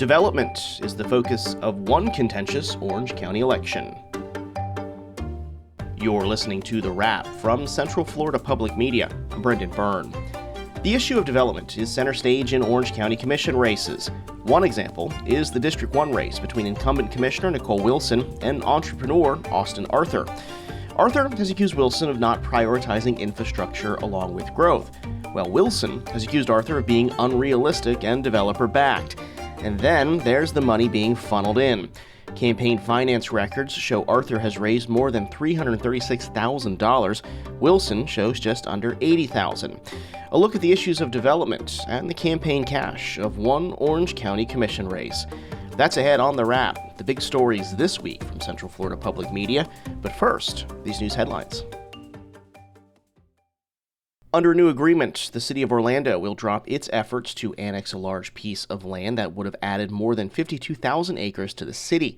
Development is the focus of one contentious Orange County election. You're listening to The Wrap from Central Florida Public Media. I'm Brendan Byrne. The issue of development is center stage in Orange County Commission races. One example is the District 1 race between incumbent Commissioner Nicole Wilson and entrepreneur Austin Arthur. Arthur has accused Wilson of not prioritizing infrastructure along with growth, while Wilson has accused Arthur of being unrealistic and developer-backed. And then there's the money being funneled in. Campaign finance records show Arthur has raised more than $336,000. Wilson shows just under $80,000. A look at the issues of development and the campaign cash of one Orange County Commission race. That's ahead on The Wrap, the big stories this week from Central Florida Public Media. But first, these news headlines. Under a new agreement, the city of Orlando will drop its efforts to annex a large piece of land that would have added more than 52,000 acres to the city.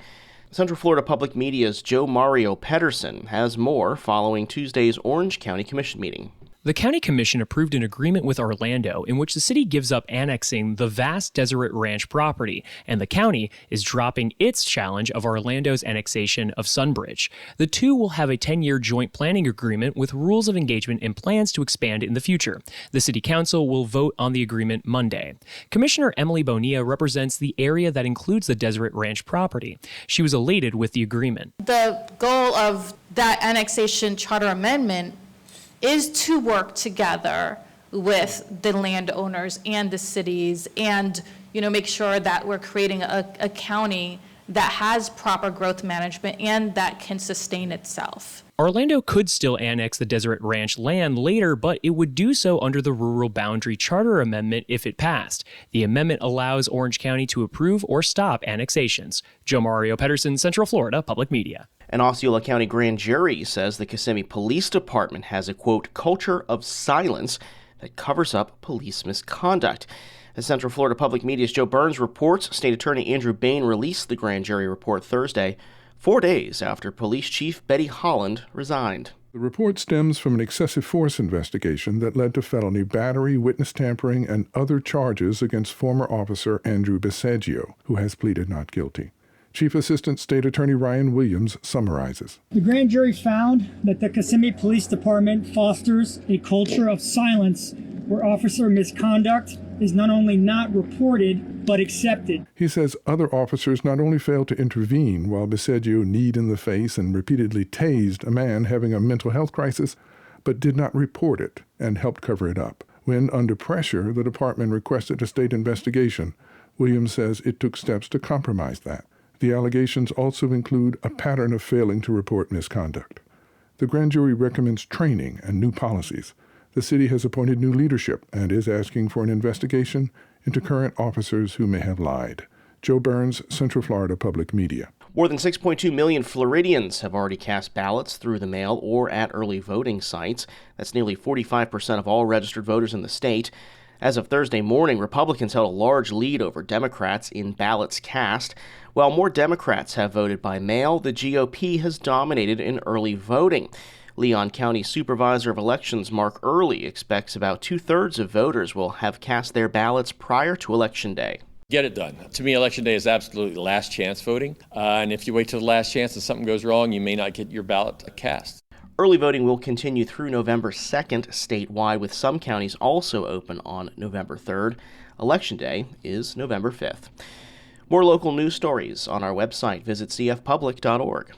Central Florida Public Media's Joe Mario Pedersen has more following Tuesday's Orange County Commission meeting. The County Commission approved an agreement with Orlando in which the city gives up annexing the vast Deseret Ranch property, and the county is dropping its challenge of Orlando's annexation of Sunbridge. The two will have a 10-year joint planning agreement with rules of engagement and plans to expand in the future. The City Council will vote on the agreement Monday. Commissioner Emily Bonilla represents the area that includes the Deseret Ranch property. She was elated with the agreement. The goal of that annexation charter amendment is to work together with the landowners and the cities and, make sure that we're creating a county that has proper growth management and that can sustain itself. Orlando could still annex the Deseret Ranch land later, but it would do so under the Rural Boundary Charter Amendment if it passed. The amendment allows Orange County to approve or stop annexations. Joe Mario Pedersen, Central Florida Public Media. An Osceola County grand jury says the Kissimmee Police Department has a, quote, culture of silence that covers up police misconduct. As Central Florida Public Media's Joe Burns reports, State Attorney Andrew Bain released the grand jury report Thursday, 4 days after Police Chief Betty Holland resigned. The report stems from an excessive force investigation that led to felony battery, witness tampering, and other charges against former officer Andrew Bisaggio, who has pleaded not guilty. Chief Assistant State Attorney Ryan Williams summarizes. The grand jury found that the Kissimmee Police Department fosters a culture of silence where officer misconduct is not only not reported, but accepted. He says other officers not only failed to intervene while Bisaggio kneed in the face and repeatedly tased a man having a mental health crisis, but did not report it and helped cover it up. When, under pressure, the department requested a state investigation, Williams says it took steps to compromise that. The allegations also include a pattern of failing to report misconduct. The grand jury recommends training and new policies. The city has appointed new leadership and is asking for an investigation into current officers who may have lied. Joe Burns, Central Florida Public Media. More than 6.2 million Floridians have already cast ballots through the mail or at early voting sites. That's nearly 45% of all registered voters in the state. As of Thursday morning, Republicans held a large lead over Democrats in ballots cast. While more Democrats have voted by mail, the GOP has dominated in early voting. Leon County Supervisor of Elections Mark Early expects about 2/3 of voters will have cast their ballots prior to Election Day. Get it done. To me, Election Day is absolutely last chance voting. And if you wait till the last chance and something goes wrong, you may not get your ballot cast. Early voting will continue through November 2nd statewide, with some counties also open on November 3rd. Election Day is November 5th. More local news stories on our website. Visit cfpublic.org.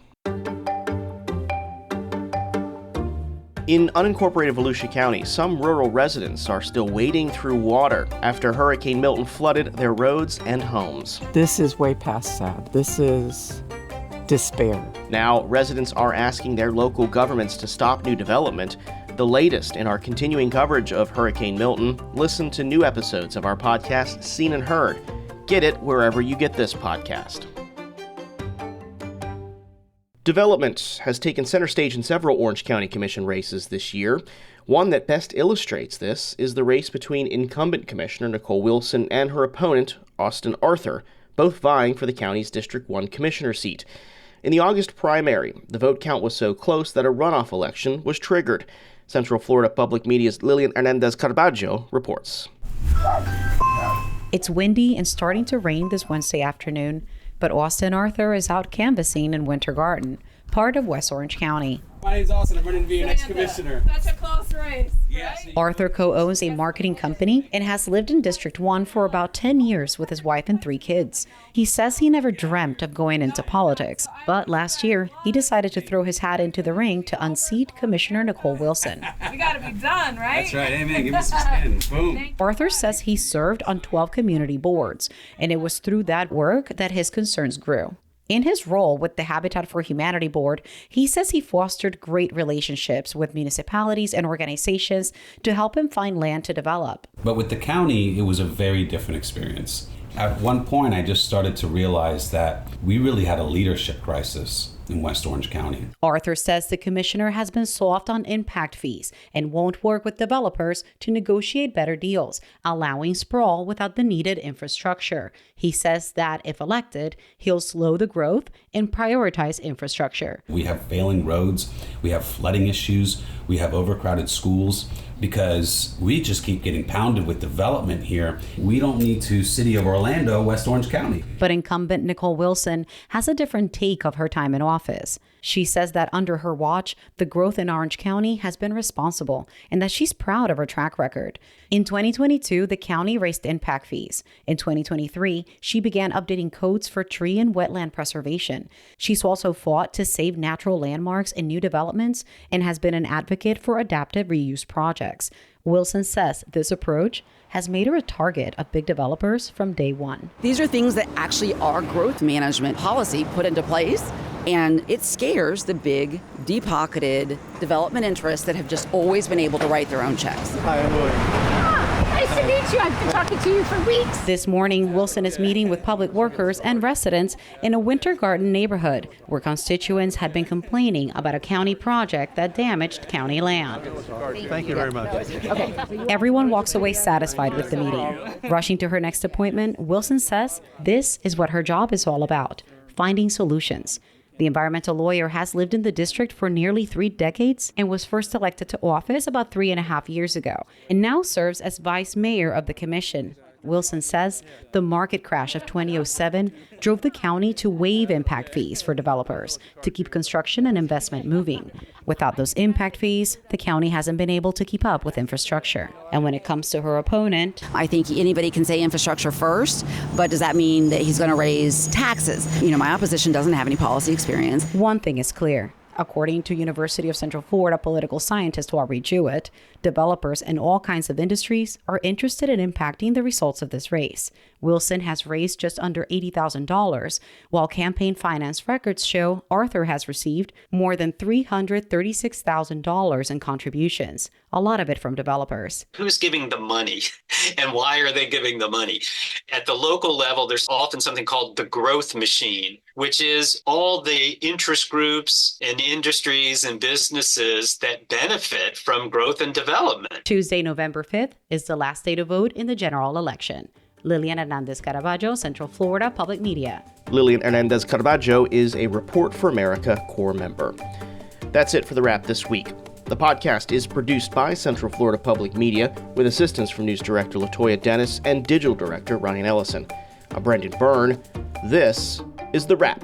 In unincorporated Volusia County, some rural residents are still wading through water after Hurricane Milton flooded their roads and homes. This is way past sad. This is despair. Now, residents are asking their local governments to stop new development. The latest in our continuing coverage of Hurricane Milton. Listen to new episodes of our podcast, Seen and Heard. Get it wherever you get this podcast. Development has taken center stage in several Orange County Commission races this year. One that best illustrates this is the race between incumbent Commissioner Nicole Wilson and her opponent, Austin Arthur, both vying for the county's District 1 Commissioner seat. In the August primary, the vote count was so close that a runoff election was triggered. Central Florida Public Media's Lillian Hernandez Carbajo reports. It's windy and starting to rain this Wednesday afternoon, but Austin Arthur is out canvassing in Winter Garden, part of West Orange County. My name's Austin. I'm running to be your next commissioner. Such a close race. Yes. Arthur co-owns a marketing company and has lived in District 1 for about 10 years with his wife and 3 kids. He says he never dreamt of going into politics, but last year he decided to throw his hat into the ring to unseat Commissioner Nicole Wilson. We gotta be done, right? That's right. Amen. Give me some spin. Boom. Arthur says he served on 12 community boards, and it was through that work that his concerns grew. In his role with the Habitat for Humanity Board, he says he fostered great relationships with municipalities and organizations to help him find land to develop. But with the county, it was a very different experience. At one point, I just started to realize that we really had a leadership crisis in West Orange County. Arthur says the commissioner has been soft on impact fees and won't work with developers to negotiate better deals, allowing sprawl without the needed infrastructure. He says that if elected, he'll slow the growth and prioritize infrastructure. We have failing roads, we have flooding issues, we have overcrowded schools, because we just keep getting pounded with development here. We don't need to City of Orlando, West Orange County. But incumbent Nicole Wilson has a different take of her time in office. She says that under her watch, the growth in Orange County has been responsible and that she's proud of her track record. In 2022, the county raised impact fees. In 2023, she began updating codes for tree and wetland preservation. She's also fought to save natural landmarks in new developments and has been an advocate for adaptive reuse projects. Wilson says this approach has made her a target of big developers from day one. These are things that actually are growth management policy put into place, and it scares the big, deep-pocketed development interests that have just always been able to write their own checks. Hi, I'm William. Nice to meet you. I've been talking to you for weeks. This morning, Wilson is meeting with public workers and residents in a Winter Garden neighborhood where constituents had been complaining about a county project that damaged county land. Thank you very much. Okay. Everyone walks away satisfied with the meeting. Rushing to her next appointment, Wilson says this is what her job is all about, finding solutions. The environmental lawyer has lived in the district for nearly 3 decades and was first elected to office about 3.5 years ago, and now serves as vice mayor of the commission. Wilson says the market crash of 2007 drove the county to waive impact fees for developers to keep construction and investment moving. Without those impact fees, the county hasn't been able to keep up with infrastructure. And when it comes to her opponent, I think anybody can say infrastructure first, but does that mean that he's going to raise taxes? My opposition doesn't have any policy experience. One thing is clear. According to University of Central Florida political scientist Aubrey Jewett, developers in all kinds of industries are interested in impacting the results of this race. Wilson has raised just under $80,000, while campaign finance records show Arthur has received more than $336,000 in contributions, a lot of it from developers. Who's giving the money and why are they giving the money? At the local level, there's often something called the growth machine, which is all the interest groups and industries and businesses that benefit from growth and development. Tuesday, November 5th is the last day to vote in the general election. Lilian Hernandez Caravaggio, Central Florida Public Media. Lilian Hernandez Caravaggio is a Report for America core member. That's it for the wrap this week. The podcast is produced by Central Florida Public Media with assistance from News Director Latoya Dennis and Digital Director Ryan Ellison. I'm Brendan Byrne. This is The Wrap.